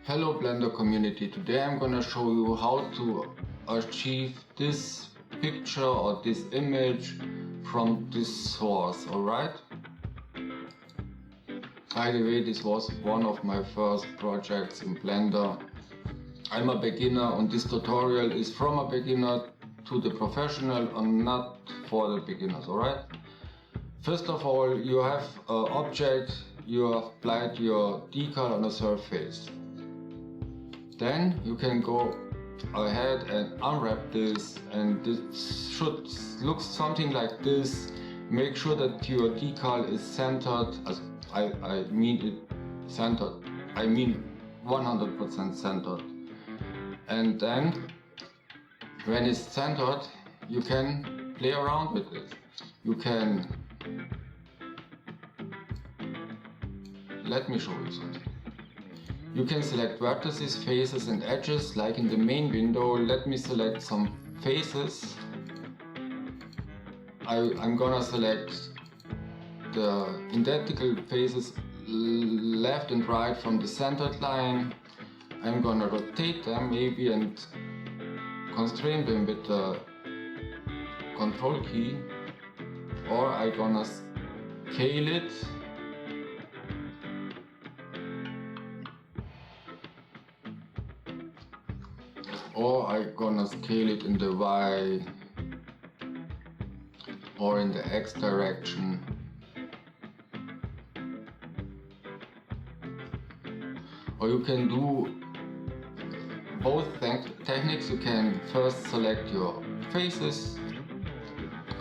Hello Blender community, today I'm gonna show you how to achieve this picture or this image from this source, alright? By the way, this was one of my first projects in Blender. I'm a beginner and this tutorial is from a beginner to the professional and not for the beginners, alright? First of all, you have an object, you have applied your decal on a surface. Then you can go ahead and unwrap this, and this should look something like this. Make sure that your decal is centered, as I mean it centered, I mean 100% centered. And then when it's centered, you can play around with it. You can, let me show you something. You can select vertices, faces and edges like in the main window. Let me select some faces. I'm gonna select the identical faces left and right from the centered line. I'm gonna rotate them maybe and constrain them with the control key, or I'm gonna scale it. Or I'm gonna scale it in the Y or in the X direction. Or you can do both techniques. You can first select your faces,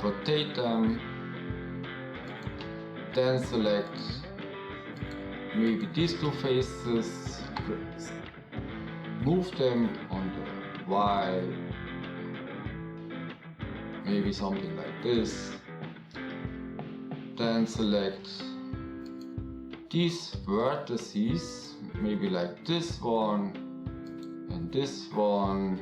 rotate them, then select maybe these two faces, move them on the Y, maybe something like this. Then select these vertices, maybe like this one and this one,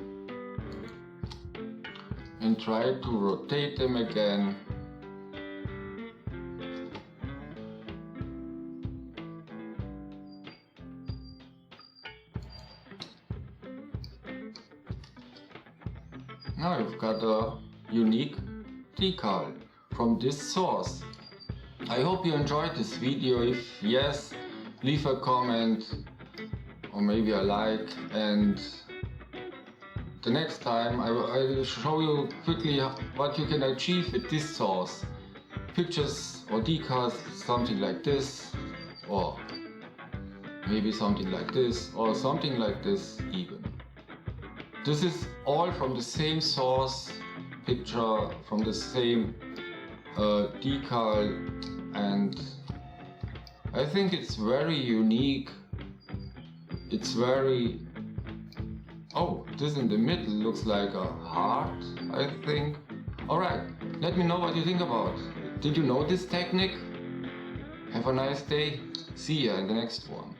and try to rotate them again. Now you've got a unique decal from this source. I hope you enjoyed this video. If yes, leave a comment or maybe a like, and the next time I will show you quickly what you can achieve with this source. Pictures or decals, something like this, or maybe something like this, or something like this even. This is all from the same source picture, from the same decal, and I think it's very unique. It's very... oh, this in the middle looks like a heart, I think. Alright, let me know what you think about it. Did you know this technique? Have a nice day. See ya in the next one.